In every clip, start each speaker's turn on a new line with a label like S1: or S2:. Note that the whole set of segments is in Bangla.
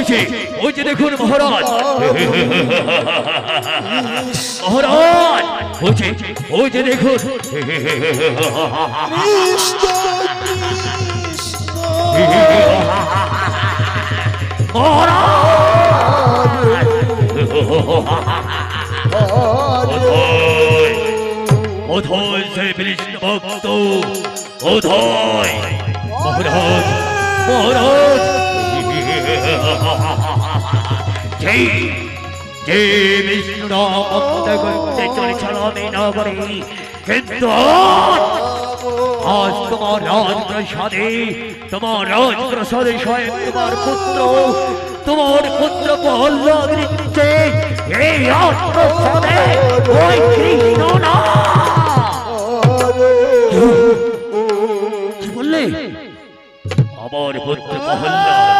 S1: ওই যে দেখুন মহারাজ মহারাজ ওই যে দেখুন অথয় সে বিষ্ণু ভক্ত অথয় মহারাজ মহারাজ জয় জয় বিষ্ণু ভক্ত করতে চলেছিল আমি নগরে কিন্তু আজ তোমার রাজপ্রাসাদে স্বয়ং তোমার পুত্র প্রহ্লাদ নিচ্ছে এই রাজপ্রাসাদে ওই কৃষ্ণ না কি বললে আমার পুত্র প্রহ্লাদ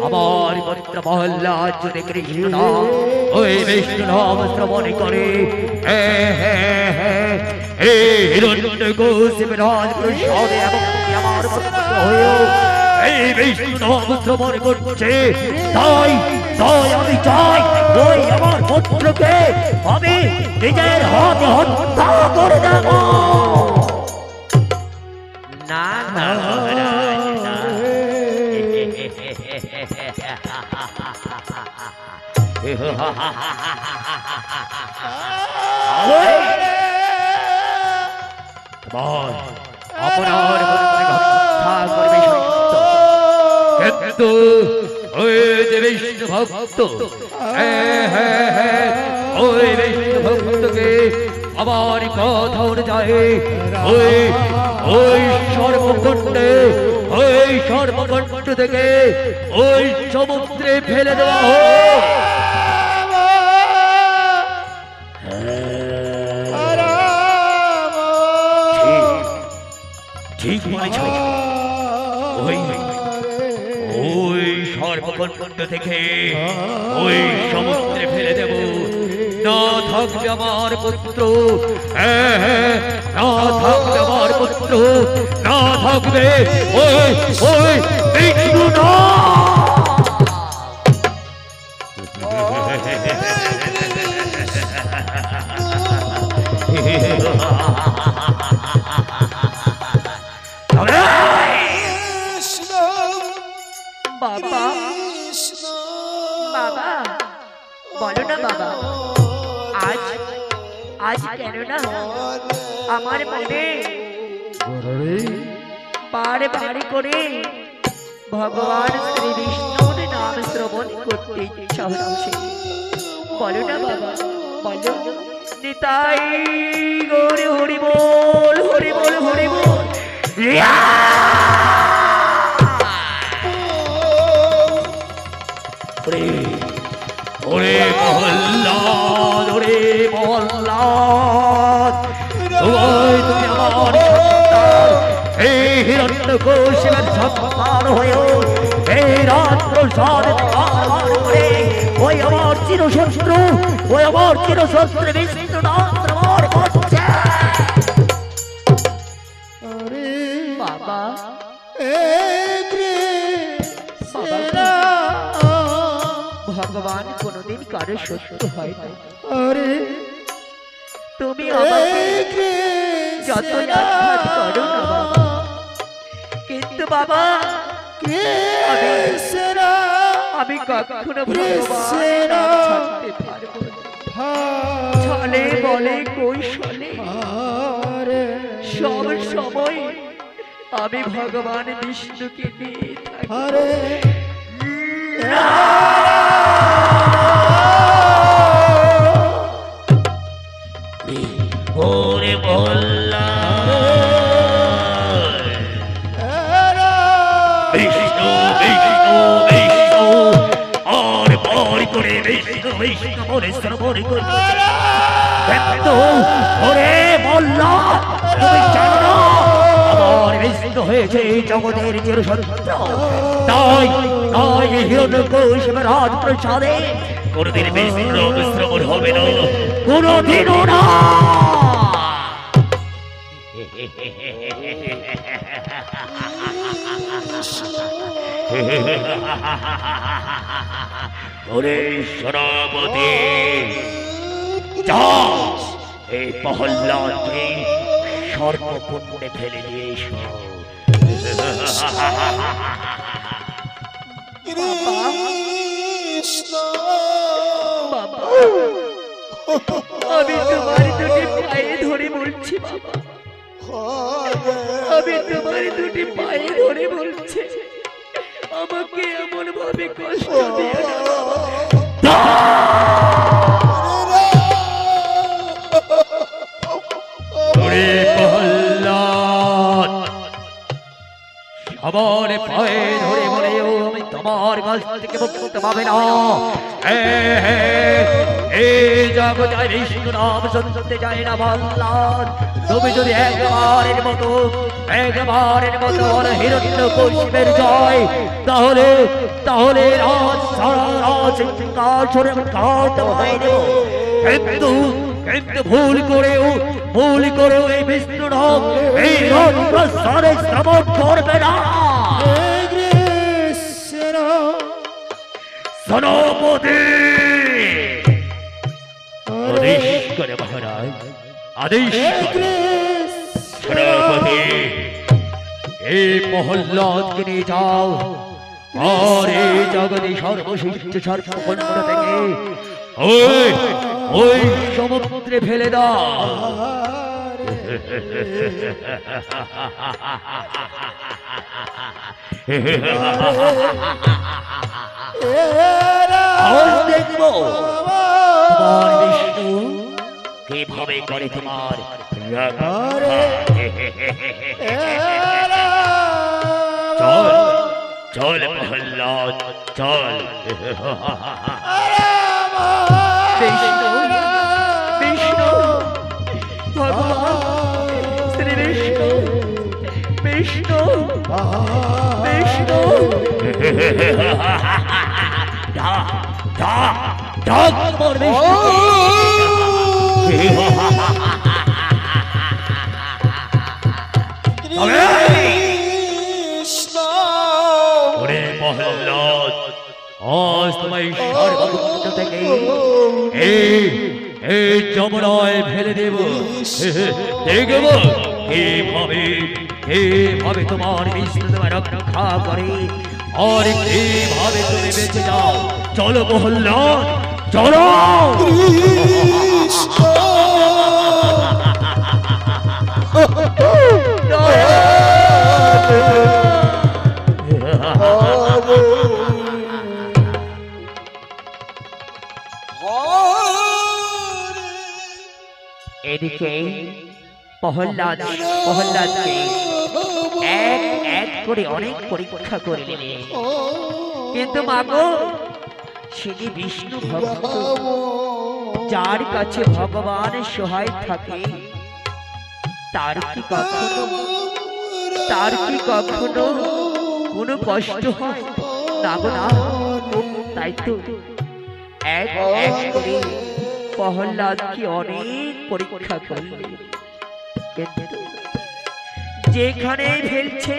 S1: আমার পুত্র প্রহ্লাদ যদি কৃষ্ণ ওই বিষ্ণু নাম শ্রবণ করে হিরণ্যকশিপ রাজপ্রাসাদে এবং আমার পুত্র হয়েও এই বিষ্ণু নাম শ্রবণ করছে তাই আমি চাই ওই আমার পুত্রকে আমি নিজের হাতে হত্যা করে দেব না না আপনার হত্যা করবে কিন্তু ওই যে বিষ্ণু ভক্ত ওই বিষ্ণু ভক্তকে আবার কথা অনুযায়ী ওই সর্বকণ্ঠ থেকে ওই সমুদ্রে ফেলে দেওয়া হোক ঠিক বলেছ ওই সর্বকণ্ঠ থেকে ওই সমুদ্রে ফেলে দেব না থাকবে আমার পুত্র না থাকবে আমার পুত্র না থাকবে ওই বিষ্ণু না
S2: বাবা বাবা বলো না বাবা আজ কেন না আমার মনে বারে বারে করে ভগবান শ্রী বিষ্ণুর নাম শ্রবণ করতে ইচ্ছা হচ্ছে বলো না বাবা বলো নিতাই গৌরী হরি বল হরি বল হরি বল
S1: ওরে প্রহ্লাদ তুমি আমার সন্তান এই হিরণ্যকশিপের সন্তান হয়েও এই রাজপ্রাসাদে ওই আমার চিরশত্রু বিষ্ণু নাম শ্রবণ করছে
S2: বাবা ভগবান কোনদিন কারো শত্রু হয় না তুমি আমাকে যত আঘাত করো না বাবা কিন্তু বাবা আমি কখনো ভগবান ছাড়তে পারবো না ছলে বলে কৌশলে সব সময় আমি ভগবান বিষ্ণুকে নিয়ে থাকি
S1: ওরে বল্লা বিষ্ণু বিষ্ণু বিষ্ণু আর বড় করে বিষ্ণু বিষ্ণু বলে শ্রবণ করছে ওরে বল্লা তুমি জানো আমার বিষ্ণু হয়েছে জগতের চিরশত্রু তাই হিরণ্যকশিপ রাজপ্রাসাদে কোনদিন বিশ্রাম শ্রবণ হবে না, কোনদিনও না। ওরে সেনাপতি, যাও এই প্রহ্লাদকে সর্বকুণ্ডে ফেলে দিয়ে এসো।
S2: বাবা, আমি তোমার দুটি পায়ে ধরে বলছি বাবা, আমি তোমার দুটি পায়ে ধরে বলছি, আমাকে এমন ভাবে কষ্ট দিও না বাবা।
S1: ওরে প্রহ্লাদ, সবার পায়ে ধরে বলেও আমি তোমার কাছ থেকে মুক্ত পাবে না। এই জগতে বিষ্ণু নাম শুনতে চাই না প্রহ্লাদ। তুমি যদি একবারের মতো হিরণ্যকশিপের জয়, তাহলে রাজ সারা রাজ সিংহাসনে কাট হয়ে দেব। কিন্তু ভুল করেও এই বিষ্ণু নাম এই রাজপ্রাসাদে শ্রবণ করবে না। সেনাপতি, আদেশ করে মহারাজ, আদেশ করে। সেনাপতি, এই প্রহ্লাদকে নিয়ে যাও আর এই জগতে সর্বশ্রেষ্ঠ সর্বকুণ্ড থেকে ওই সমুদ্রে ফেলে দাও। দেখবো তোমার বিষ্ণু কিভাবে করে তোমার চল চল প্রহ্লাদ চল।
S2: বিষ্ণু, বিষ্ণু, ভগবান শ্রী বিষ্ণু, বিষ্ণু, বিষ্ণু।
S1: ওরে প্রহ্লাদ, আজ তোমায় সর্বকুণ্ড থেকে এই যমুনায় ফেলে দেব। দেখব কিভাবে তোমার বিষ্ণু তোমার রক্ষা করে আর কিভাবে তুমি বেঁচে যাও। চলো প্রহ্লাদ, চলো।
S2: এদিকে প্রহ্লাদকে এক এক করে অনেক পরীক্ষা করলেন, কিন্তু মাগো সেটি বিষ্ণু ভক্ত, যার কাছে ভগবানের সহায় থাকে তার কি কখনো কোনো কষ্ট হয় না গো না। তাই তো এক এক করে প্রহ্লাদকে অনেক পরীক্ষা করলেন, কিন্তু যেখানে ফেলছে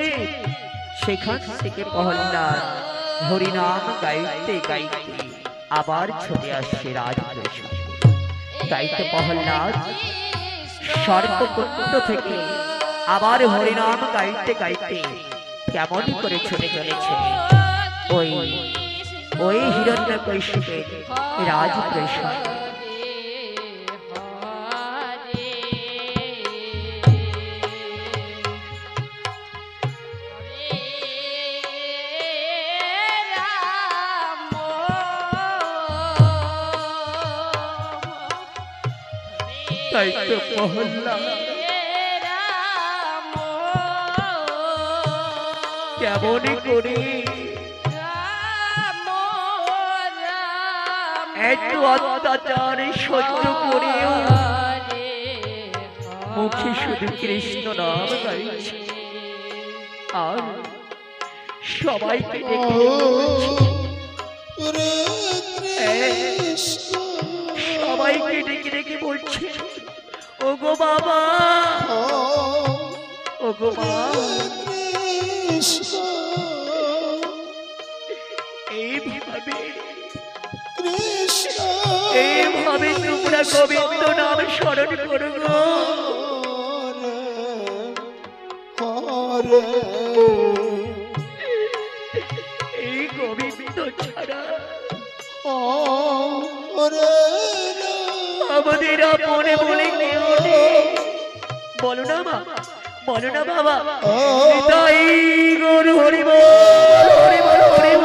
S2: সেখান থেকে প্রহ্লাদ হরিনাম গাইতে গাইতে আবার ছুটে আসছে রাজপ্রাসাদে। তাই তো প্রহ্লাদ সর্বকুণ্ড থেকে আবার হরিনাম গাইতে গাইতে কেমন করে ছুটে চলেছে ওই হিরণ্যকশিপের রাজপ্রাসাদে। তাই তো প্রহ্লাদ কেমন করে এত অত্যাচার সহ্য করেও মুখে শুধু কৃষ্ণ নাম গাইছে আর সবাইকে ডেকে সবাইকে ডেকে ডেকে বলছে, ওগো বাবা, ওগো মা, এইভাবে তোমরা গোবিন্দ নাম স্মরণ করো গো। এই গোবিন্দ ছাড়া আমাদের আপনে বলে কেউ নেই। বলো না বাবা, বলো না বাবা, তাই গরু হরিব হরিব হরিব।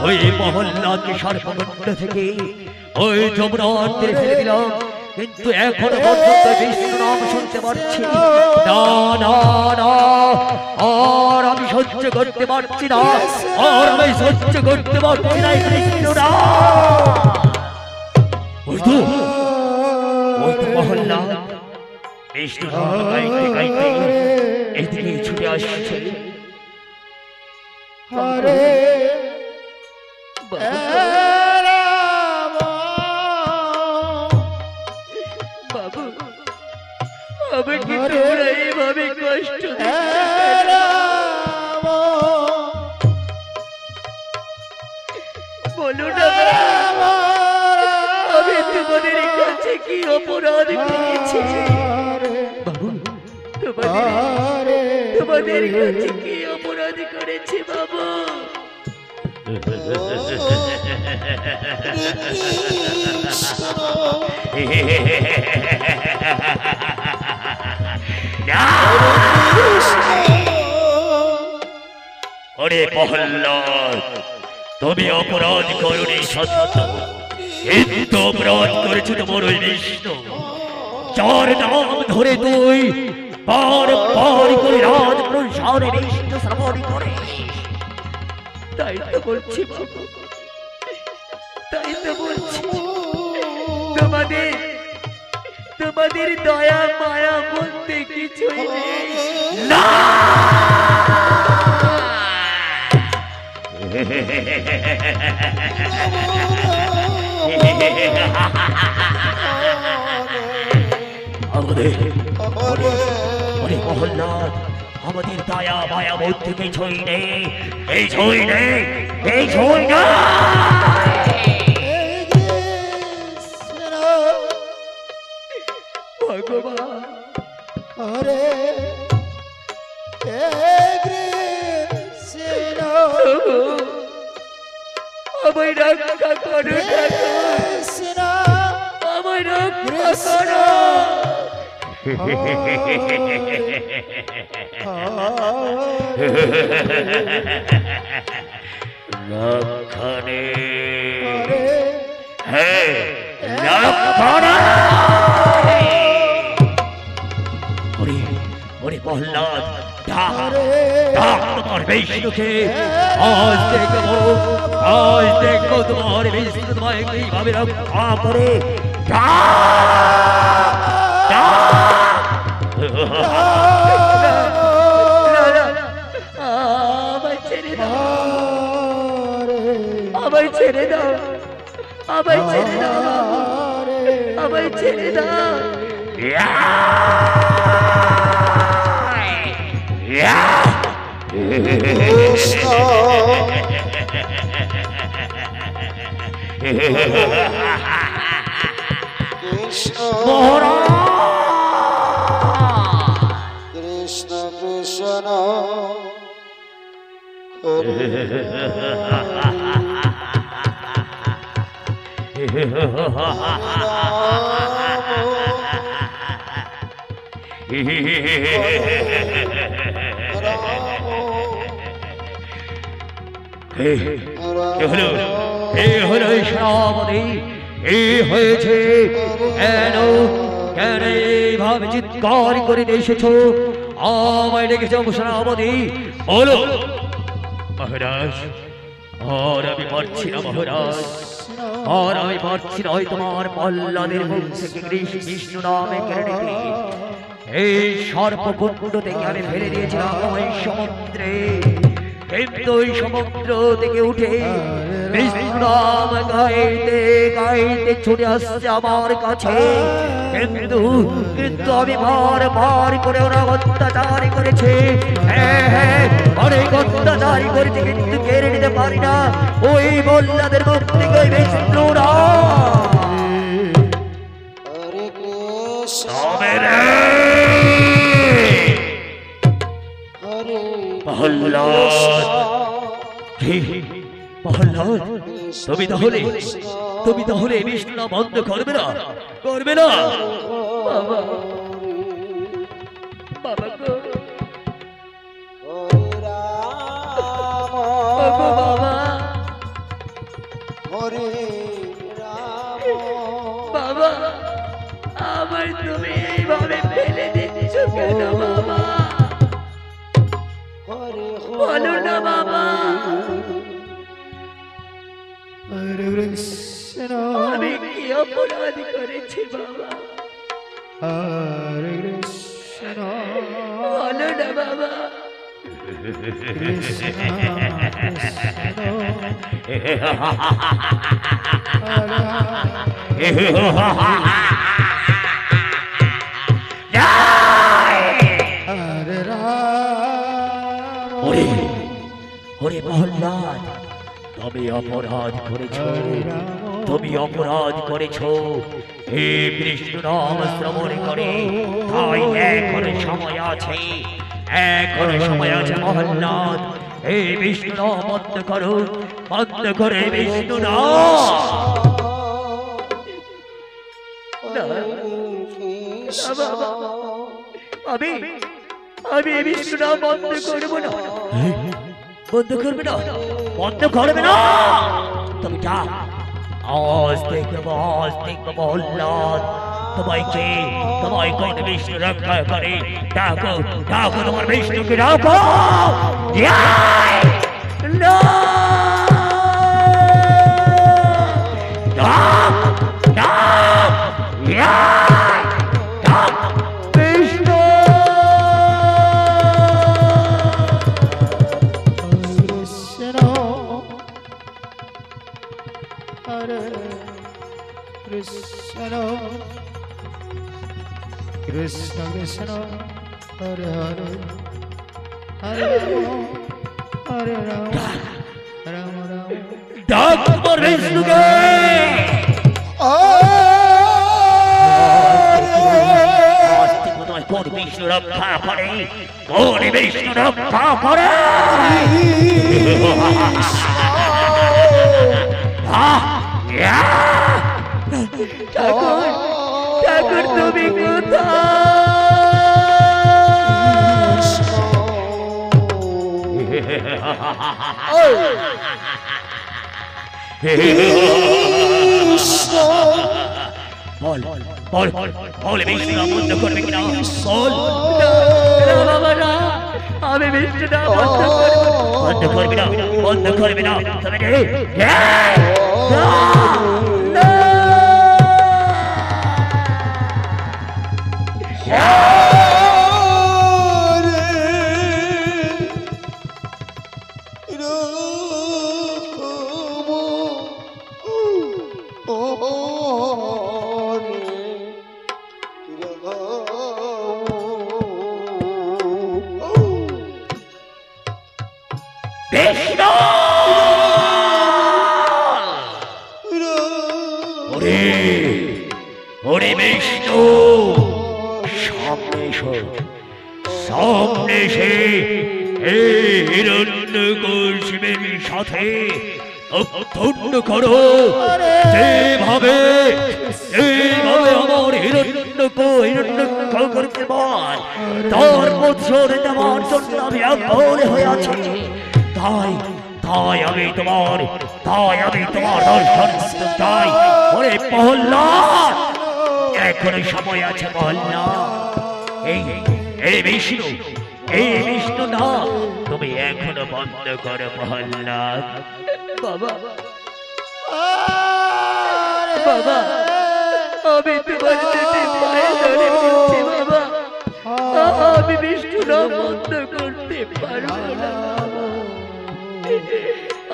S1: ওই মহল্লাকে সর্বমুণ্ড থেকে ওই যমরাজদের ফেলে দিলাম, কিন্তু এখনো পর্যন্ত বিষ্ণু নাম শুনতে পাচ্ছি না। না না, আর আমি সহ্য করতে পারছি না, আর আমি সহ্য করতে পারছি না বিষ্ণু নাম। ওই তো মহল্লা বিষ্ণু নাম গাইতে গাইতে এদিকে ছুটে আসছে।
S2: বাবু, আমাকে তোমরা এইভাবে কষ্ট বলো না, আমি তোমাদের কাছে কি অপরাধ করেছি? বাবু, তোমাদের কাছে কি অপরাধ করেছি বাবু?
S1: ওরে প্রহ্লাদ, তুমি অপরাধ করনি সত্য, কিন্তু অপরাধ করেছো তোমার ওই বিষ্ণু, যার নাম ধরে তুই বার বার করে রাজ প্রসারে বিষ্ণু শ্রবণ করে।
S2: তাই তো বলছি বাবু, তাই তো বলছি, তোমাদের দয়া মায়া বলতে কিছুই নেই।
S1: না, মহল্লাদ, আমাদের দয়া মায়া বলতে কিছুই নেই, এই ছই নেই, এই ছই না।
S2: ভগবান, আমায় রক্ষা করো, আমায় রক্ষা করো।
S1: লক্ষণে হ্যাঁ, লক্ষণ। ওরে প্রহ্লাদ, তোমার বিষ্ণুকে আজ দেখবো তোমার বিষ্ণু তোমায় কিভাবে রক্ষা করে।
S2: আমায় ছেড়ে দাও, আমায় ছেড়ে দাও, আমায় ছেড়ে দাও, আমায় ছেড়ে দাও।
S3: কৃষ্ণ কৃষ্ণ
S1: হয়েছে কেন কেন এইভাবে চিৎকার করে এসেছো? আমায় ডেকেছ সেনাপতি বলো মহারাজ আর আমি পারছি না মহারাজ আর আমি পারছি না ওই তোমার প্রহ্লাদের মুখ থেকে বিষ্ণু নামে কেড়ে নিতে এই সর্পকুণ্ড থেকে আমি ফেলে দিয়েছিলাম ওই সমুদ্রে কিন্তু ওই সমুদ্র থেকে উঠে বিষ্ণু নাম গাইতে গাইতে ছুটে আসছে আমার কাছে কিন্তু কিন্তু আমি বার করে ওরা অত্যাচারী করেছে অনেক অত্যাচারী করেছে কিন্তু কেড়ে নিতে পারি না ওই প্রহ্লাদের মুখ থেকে ওই বিষ্ণু
S3: হরে কৃষ্ণ হরে
S1: প্রহ্লাদ প্রহ্লাদ তুমি তাহলে বিষ্ণু নাম বন্ধ করবে না
S2: বাবা বাবা গো ওগো বাবা
S3: হরে রাম
S2: বাবা আমায় তুমি এইভাবে ফেলে দিচ্ছ কেন বাবা
S3: হরে
S2: বলো না বাবা
S3: হরে কৃষ্ণ
S2: আমি কি অপরাধ করেছি বাবা
S3: হরে কৃষ্ণ
S2: বলো না বাবা
S3: কৃষ্ণ হরে রাম
S1: ওরে প্রহ্লাদ তুমি অপরাধ করেছো এই বিষ্ণু নাম শ্রবণ করে তাই এখনো সময় আছে প্রহ্লাদ এই বিষ্ণু নাম বন্ধ করে বিষ্ণু নাম
S2: বাবা আমি এই বিষ্ণু নাম বন্ধ করবো না
S1: বন্ধ করবে না তুমি আজ দেখবো প্রহ্লাদ তোমায় কোন বিষ্ণু রক্ষা করে ডাকো তোমার বিষ্ণুকে ডাকো বিষ্ণু
S3: কৃষ্ণ হরে কৃষ্ণ কৃষ্ণ কৃষ্ণ হরে হরে হরে রাম রাম রাম
S1: ডাক তোমার বিষ্ণুকে কোন বিষ্ণু রক্ষা করে
S2: ঠাকুর তুমি
S1: বল বিষ্ণু নাম বন্ধ করবে কিনা বল
S2: বাবা না আমি বিষ্ণু নাম
S1: বন্ধ করবে না তবে ওরে বিষ্ণু সামনে এসে এই হিরণ্যকশিপের সাথে অত্যন্ত করো যেভাবে আমার হিরণ্যক করতে পার তার প্রতিশোধ দেওয়ার জন্য আমি আগ্রহ হয়ে আছি তাই আমি তোমার দর্শন করতে চাই ওরে প্রহ্লাদ এখনো সময় আছে প্রহ্লাদ এই বিষ্ণু না তুমি এখনো বন্ধ করো প্রহ্লাদ।
S2: বাবা বাবা আমি তোমার যেতে পায়ে ধরে বলছি বাবা, আমি বিষ্ণু নাম বন্ধ করতে পারবো না,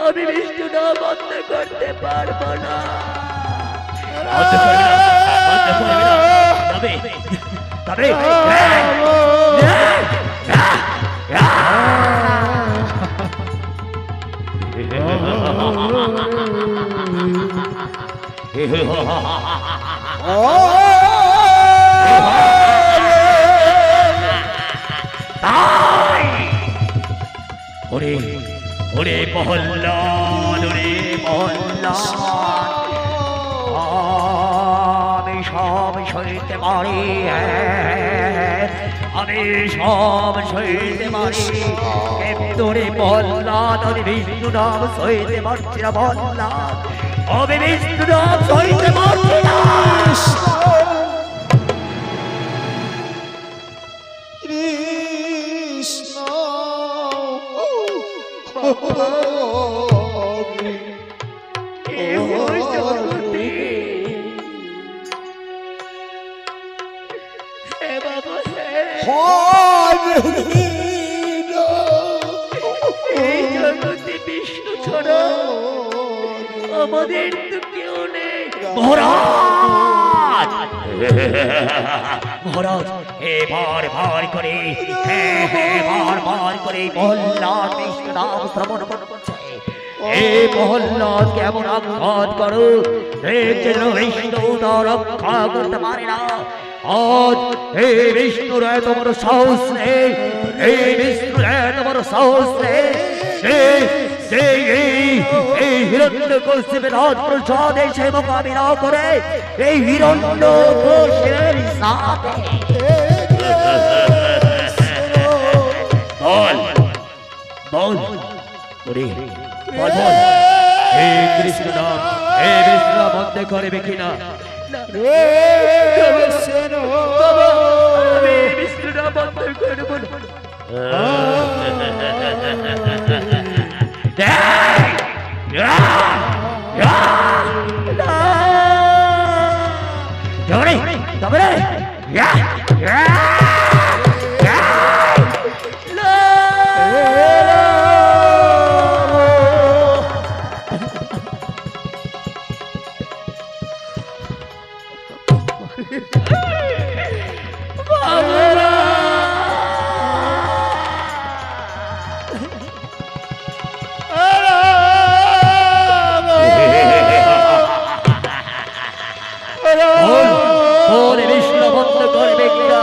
S2: আমি বিষ্ণু নাম বন্ধ করতে পারবো না।
S1: বন্ধ করবে না, বন্ধ করবে না। তবে ওরে ওরে প্রহ্লাদ, ওরে প্রহ্লাদ, আমি সব সইতে পারি, আমি সব সইতে পারি, কিন্তু রে প্রহ্লাদ আমি বিষ্ণু নাম সইতে পারছি না প্রহ্লাদ, আমি বিষ্ণু নাম সইতে পারছি না।
S3: কৃষ্ণ
S2: এই জগতে বিষ্ণু ছাড়া আমাদের তো কেউ নেই।
S1: মহারাজ মহারাজ এবার বার করে, বার করে প্রহ্লাদ বিষ্ণু নাম শ্রবণ করছে। এই প্রহ্লাদ কেমন আঘাত করো, যেন বিষ্ণু তার রক্ষা করতে পারে না। আজ এই বিষ্ণুর এত বড় সাহস নেই, এই বিষ্ণুর এত বড় সাহস নেই, এই হিরণ্যকশিপের রাজপ্রাসাদে সে মোকাবিলা করে এই হিরণ্যকশিপের সাথে। বল বল ওরে বল বল, হে কৃষ্ণ নাম, হে বিষ্ণু নাম বন্ধ করবে কিনা?
S2: বাবা আমি বিষ্ণু নাম বন্ধ করবো না।
S1: বিষ্ণু বন্ধ করবে কিনা?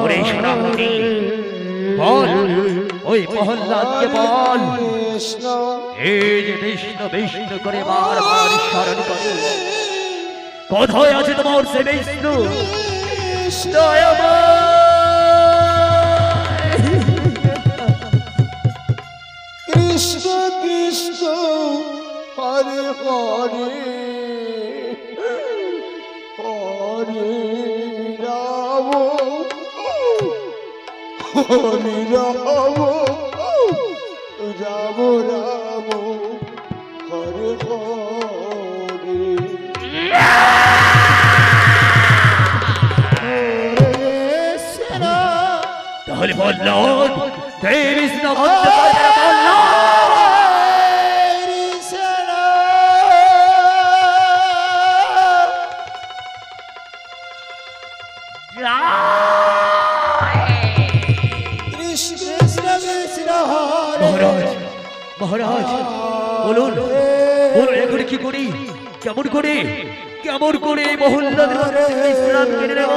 S1: ওরে সোনামণি বল, ওই প্রহ্লাদকে বল, এই যে বিষ্ণু বিষ্ণু করে বারবার স্মরণ করে, কোথায় আছে তোমার সে বিষ্ণু?
S3: কৃষ্ণ কৃষ্ণ হরে হরে হরে রাম হরে রাম রাম রাম হরে হরে।
S1: তাহলে প্রহ্লাদ এই বিষ্ণু বন্ধ করবে না প্রহ্লাদ? মহারাজ মহারাজ বলুন বলুন এখন কি করি, কেমন করে প্রহ্লাদের ইসলাম কিনে নেব?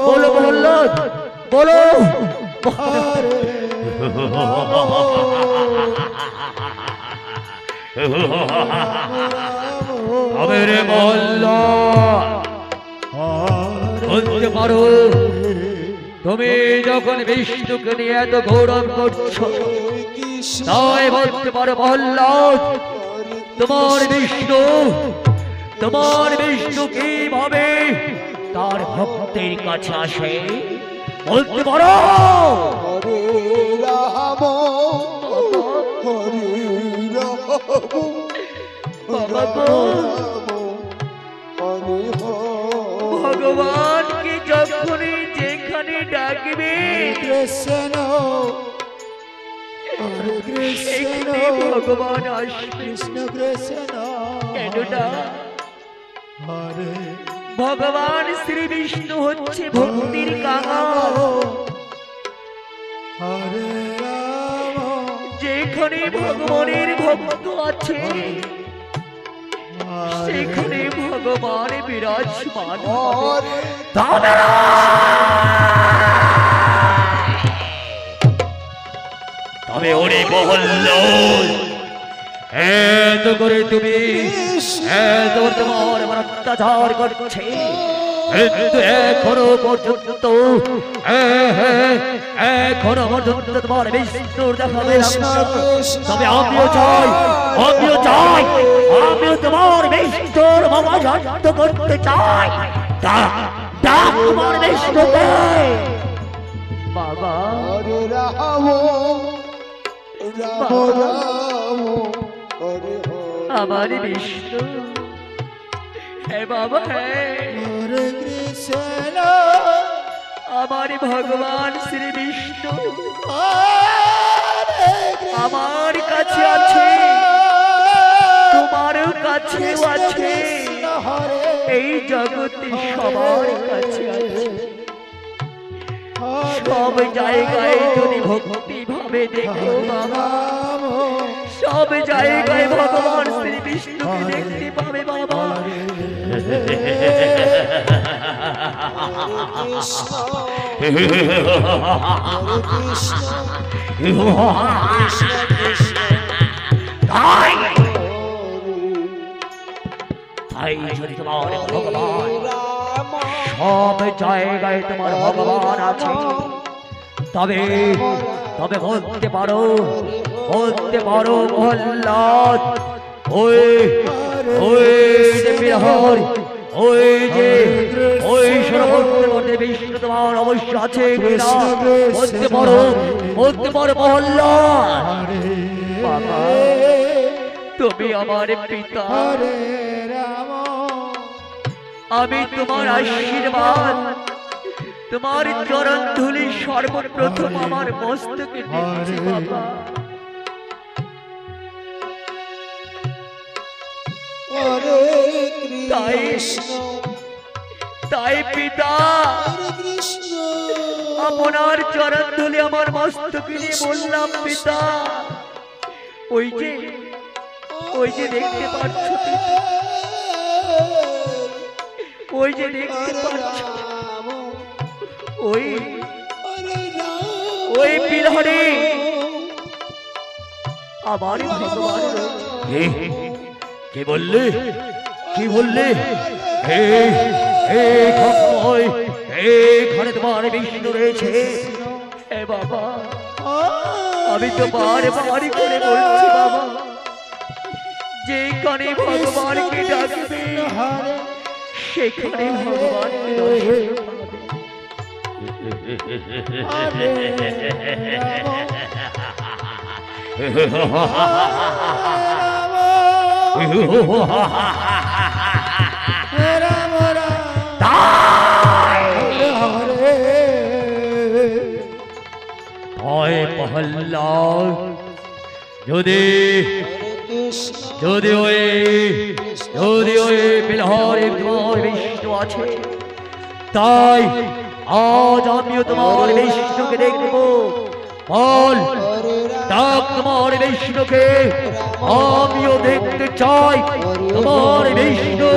S1: বলো প্রহ্লাদ বলো। আরে প্রহ্লাদ বলতে পারো, তুমি যখন বিষ্ণুকে নিয়ে এত গৌরব করছো, তাই বলতে পারো প্রহ্লাদ তোমার বিষ্ণু কিভাবে তার ভক্তের কাছে আসে বলতে পারো?
S3: হরে রাম হরে রাম
S2: বাবা গো,
S3: হরে
S2: ভগবানকে যখনই যেখানে ডাকবে
S3: কৃষ্ণ হরে
S2: সেখানে ভগবান আসবে।
S3: কৃষ্ণ কৃষ্ণ
S2: কেননা
S3: হরে
S2: ভগবান শ্রী বিষ্ণু হচ্ছে ভক্তির কাঙাল।
S3: হরে রাম
S2: যেখানে ভগবানের ভক্ত আছে সেখানে ভগবান বিরাজমান হবে।
S3: হরে
S1: তবে ওরে বহল্য এত করে তুমি এত তোমার উপর অত্যাচার করছে কিন্তু এখনো পর্যন্ত তোমার বিষ্ণুর দেখা পেলাম না। তবে আমিও চাই আমিও তোমার বিষ্ণুর বাবা শান্ত করতে চাই। ডাক তোমার বিষ্ণুকে।
S2: বাবা
S3: হরে রাম রাম রাম হরে
S2: আমার বিষ্ণু, হ্যাঁ বাবা হ্যাঁ,
S3: হরে কৃষ্ণ
S2: আমার ভগবান শ্রী বিষ্ণু
S3: হরে
S2: আমার কাছে আছে, তোমার কাছেও আছে, এই জগতে সবার কাছে আছে। সব জায়গায় যদি ভক্তি ভাবে দেখো বাবা, সব জায়গায় ভগবান শ্রী বিষ্ণুকে দেখতে পাবে বাবা।
S1: তাই যদি তোমার ভগবান সব জায়গায় তোমার ভগবান আছে তবে তবে বলতে পারো প্রহ্লাদ ওই যে বিহার ওই সর্বত্র মধ্যে বিষ্ণু তোমার অবশ্য আছে কিনা বলতে পারো প্রহ্লাদ।
S2: বাবা তুমি আমার পিতা, আমি তোমার আশীর্বাদ, তোমার চরণ ধুলি সর্বপ্রথম আমার মস্তকে দিচ্ছি বাবা।
S3: হরে কৃষ্ণ
S2: তাই পিতা
S3: হরে কৃষ্ণ
S2: আপনার চরণ ধুলি আমার মস্তকে নিয়ে বললাম পিতা, ওই যে দেখতে পাচ্ছ পিতা, ওই যে দেখতে পাচ্ছ ওই পিলারে আমার ভগবান রয়েছে।
S1: কি বললে এখানে তোমার বিষ্ণু রয়েছে?
S2: এ বাবা আমি তো বারবার করে বলছি বাবা, যেখানে ভগবানকে ডাকবে সেখানে ভগবানকে দর্শন
S1: প্রহ্লাদ যদি ওই বিলহরে তোমার বিষ্ণু আছে, তাই আজ আমিও তোমার বিষ্ণুকে দেখবো। বল ডাক তোমার বিষ্ণুকে, আমিও দেখতে চাই তোমার বিষ্ণু।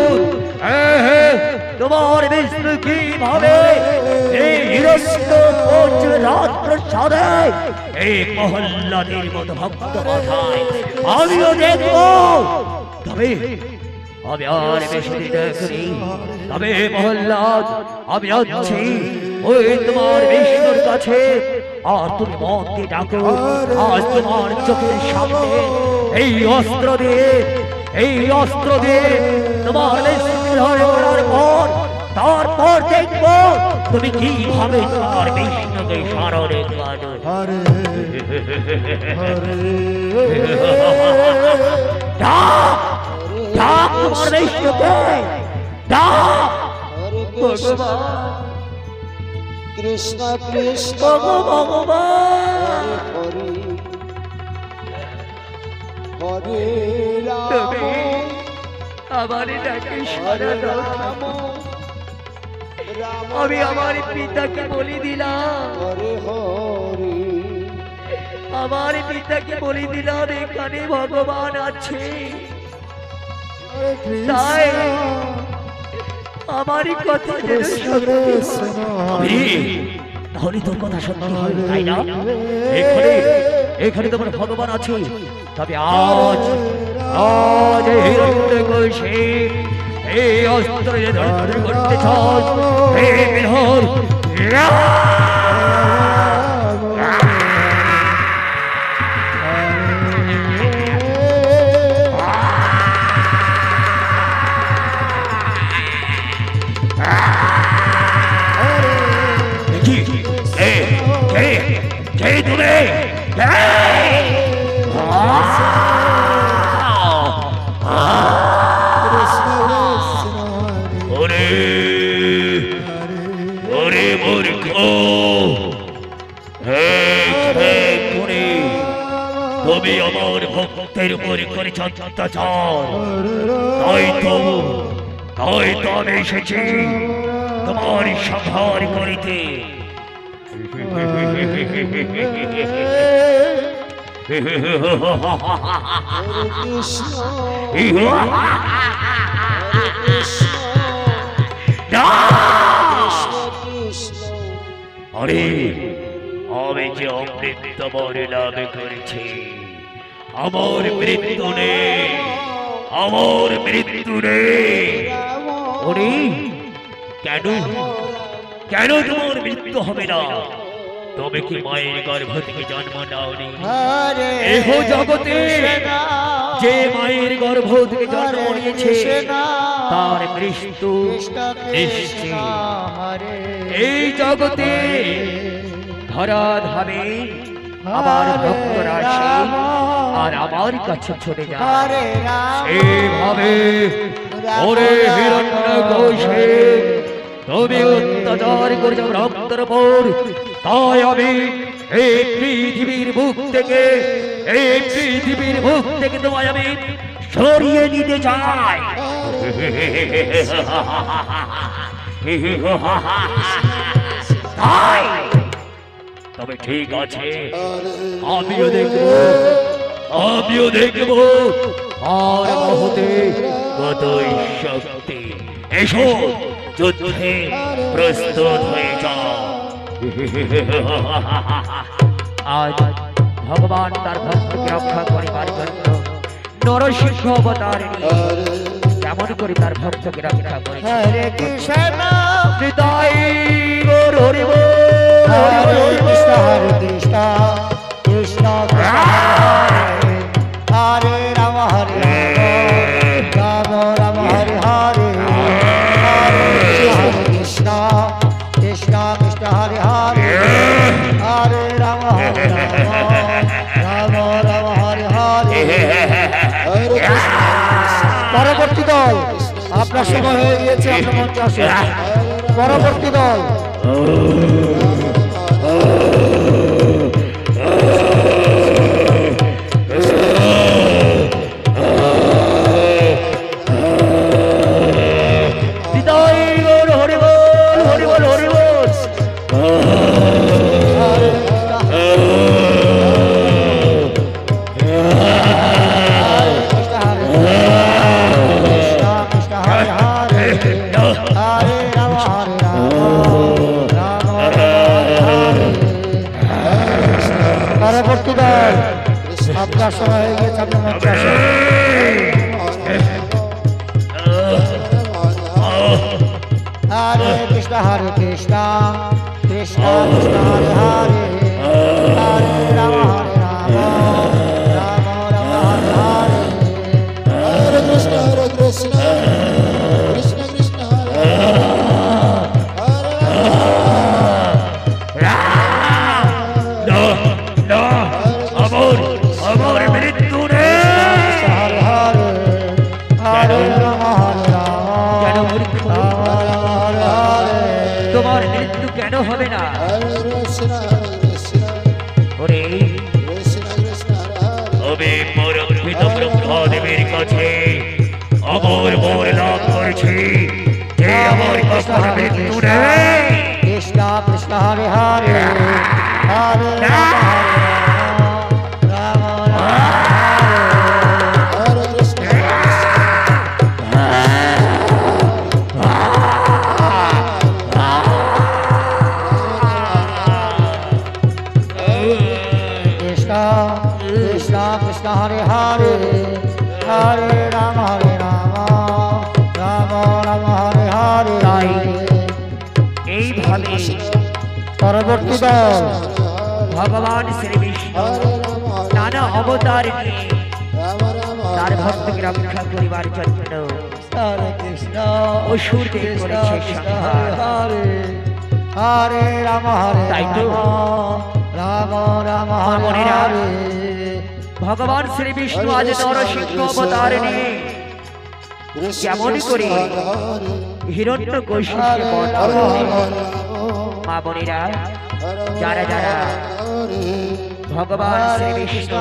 S1: তোমার বিষ্ণু কিভাবে এই রাত্র সাদে এই প্রহ্লাদের মতো ভক্ত মাথায় আমিও দেখবো। তবে আমি আর বেশি দেখিনি, তবে প্রহ্লাদ আমি যাচ্ছি ওই তোমার বিষ্ণুর কাছে। আর তুমি মন দিয়ে ডাকো, আজ তোমার চোখের সামনে এই অস্ত্র দিয়ে এই অস্ত্র দিয়ে তোমার বিষ্ণু ধরে করার পর তারপর দেখবো তুমি কিভাবে তোমার বিষ্ণুকে স্মরণে কাঁদো।
S3: হরে হরে
S1: ডাক ডাক তোমার বিষ্ণুকে ডাক।
S3: হরে
S2: ভগবান
S3: কৃষ্ণ কৃষ্ণ
S2: ভগবান
S3: হরে হরে
S2: তুমি
S3: রাম
S2: আমার ডাকে সাড়া দাও ঠাকুর। আমি আমার পিতাকে বলি দিলাম,
S3: হরে হরে
S2: আমার পিতাকে বলি দিলাম এখানে ভগবান আছে, তাই আমারই কথা যেন সত্যি হয়।
S1: তাহলে তোর কথা সত্যি হয়, তাই না? এখানে এখানে তোমার ভগবান আছে। তবে আজ আজ এই হিরণ্যকশে এই অস্ত্র যে ধারণ করতে চাস, হে বিধর তুমি ওরে ওরে মূর্খ, তুমি আমার ভক্তের উপর করেছ অত্যাচার, তাই তো আমি এসেছি তোমার সংহার করিতে। আরে আমি যে অমৃত বরে লাভ করেছি, আমার মৃত্যু নেই, আমার মৃত্যু নেই। ওরে কেন কেন তোমার মৃত্যু হবে না? তবে কি মায়ের গর্ভ থেকে জন্ম নাওনি? এহ জগতে যে মায়ের গর্ভ থেকে জন্ম নিয়েছে তার মৃত্যু নিশ্চিত। এই জগতে ধরাধামে আমার ভক্তরা আসে আর আমার কাছে ছুটে যায়, সেইভাবে ওরে হিরণ্যকশে তুমি অত্যাচার করেছ ভক্তের উপর। তাই আমি এই পৃথিবীর মুখ থেকে তোমায় আমি সরিয়ে নিতে চাই। তাই তবে ঠিক আছে, আমিও দেখবো আর হতে কতই শক্তি। এসো যুদ্ধে প্রস্তুত হয়ে যাও। আজ ভগবান তার ভক্তকে রক্ষা করিবার জন্য নরসিংহ অবতার নিয়ে কেমন করে তার ভক্তকে রক্ষা করেছে।
S2: হরে কৃষ্ণ
S1: নিতাই গৌর হরি বল।
S2: হরে কৃষ্ণ হরে কৃষ্ণ কৃষ্ণ হরে রাম হরে রাম রাম হরে হরে কৃষ্ণ কৃষ্ণ কৃষ্ণ হরে হরে হরে রাম হরে রাম রাম হরে হরে। পরবর্তী দল আপনার সময় হয়ে গিয়েছে, আপনার মঞ্চে আসুন। পরবর্তী দল পরবর্তী দল আপনার সময় হয়ে গিয়েছে, আপনার মঞ্চে আসুন। হরে কৃষ্ণ কৃষ্ণ কৃষ্ণ হরে হরে হরে রাম হরে Ram Ram Ram Hare Hare.
S3: Krishna Krishna Krishna Hare
S1: আমার মৃত্যু
S2: তোমার মৃত্যু কেন হবে না?
S1: আমি পরমপিত ব্রহ্মদেবের কাছে অমর মোর লাভ করেছি যে আমার কখনো মৃত্যু নেই।
S3: কৃষ্ণ কৃষ্ণ হরে হরে হরে রাম হরে কৃষ্ণ কৃষ্ণ কৃষ্ণ হরে হরে হরে রাম রাম রাম হরে হরে।
S2: এইভাবে
S3: পরবর্তী দল
S2: ভগবান শ্রী বিষ্ণু নানা অবতার নিয়ে তার ভক্তকে রক্ষা করিবার জন্য
S3: হরে কৃষ্ণ
S2: অসুরদের করেছে সংহার।
S3: হরে হরে রাম হরে
S2: তাই তো
S3: রাম রাম
S2: মনে
S3: হরে
S2: ভগবান শ্রী বিষ্ণু আজ নরসিংহ অবতার নিয়ে যেমন করে হিরণ্যকশিপুকে বধ করেছে। মা বোনেরা, যারা যারা ভগবান শ্রী বিষ্ণু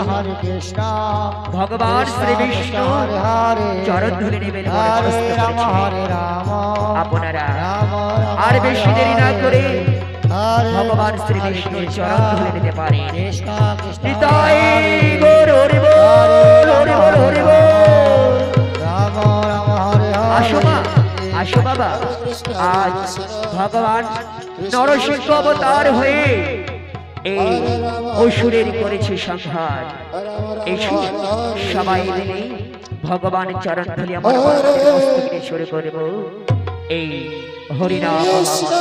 S2: ভগবান শ্রী বিষ্ণু চরণ ধরে নেবেন আপনারা আর বেশি দেরি না করে ভগবান শ্রী বিষ্ণুর চরণ ধরে নিতে পারেন। নিতাই গৌর হরি বল, হরি বল, হরি বল। আসো মা, আসো বাবা, আজ ভগবান নরসিংহ অবতার হয়ে এই অসুরের করেছে সংহার। এসো সবাই মিলে ভগবান চরণ ধরে আমার মস্তকে শুরু করব এই হরিনাম মহামন্ত্র।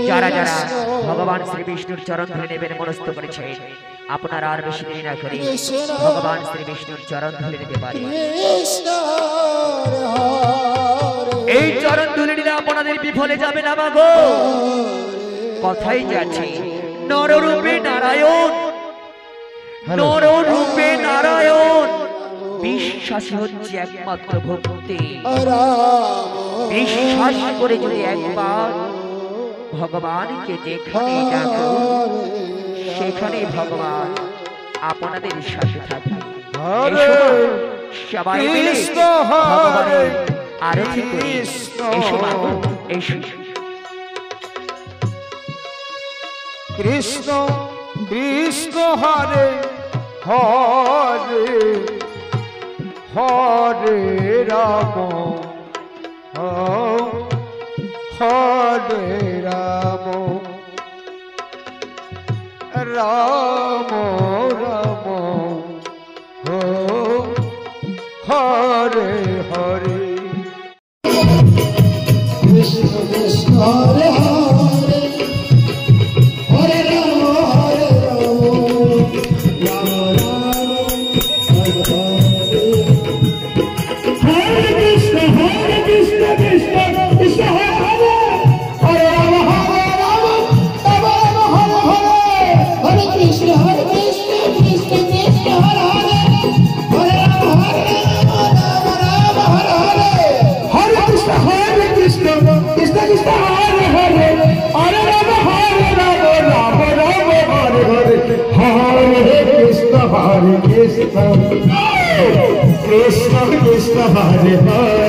S2: যারা যারা ভগবান শ্রী বিষ্ণুর চরণ ধরে নেবেন মনস্থ করেছেন, আপনারা আর বেশি দেরি না করে ভগবান শ্রী বিষ্ণুর চরণ ধরে নিতে পারেন। এই চরণ ধরে নিলে আপনাদের বিফলে যাবে না মাগো। কথাই যাচ্ছে নররূপে নারায়ণ, নররূপে নারায়ণ। বিশ্বাসী হচ্ছে একমাত্র ভক্তি। বিশ্বাস করে যদি একবার ভগবানকে যেখানে ডাকো সেখানে ভগবান আপনাদের সাথে থাকবে। সবাই মিলে ভগবানের আরতি করি। এসো বাবু, এসো।
S3: কৃষ্ণ কৃষ্ণ হরে হরে হরে রাম হরে রাম রাম রাম হরে হরে। কৃষ্ণ কৃষ্ণ হরে হরে হরে রাম রাম রাম হরে হরে। হরে কৃষ্ণ কৃষ্ণ কৃষ্ণ হরে হরে হরে রাম রাম রাম হরে হরে। হরে কৃষ্ণ কৃষ্ণ কৃষ্ণ হরে হরে হরে রাম রাম রাম হরে হরে। হরে কৃষ্ণ কৃষ্ণ কৃষ্ণ হরে হরে হরে রাম রাম রাম হরে হরে। হরে কৃষ্ণ কৃষ্ণ কৃষ্ণ হরে হরে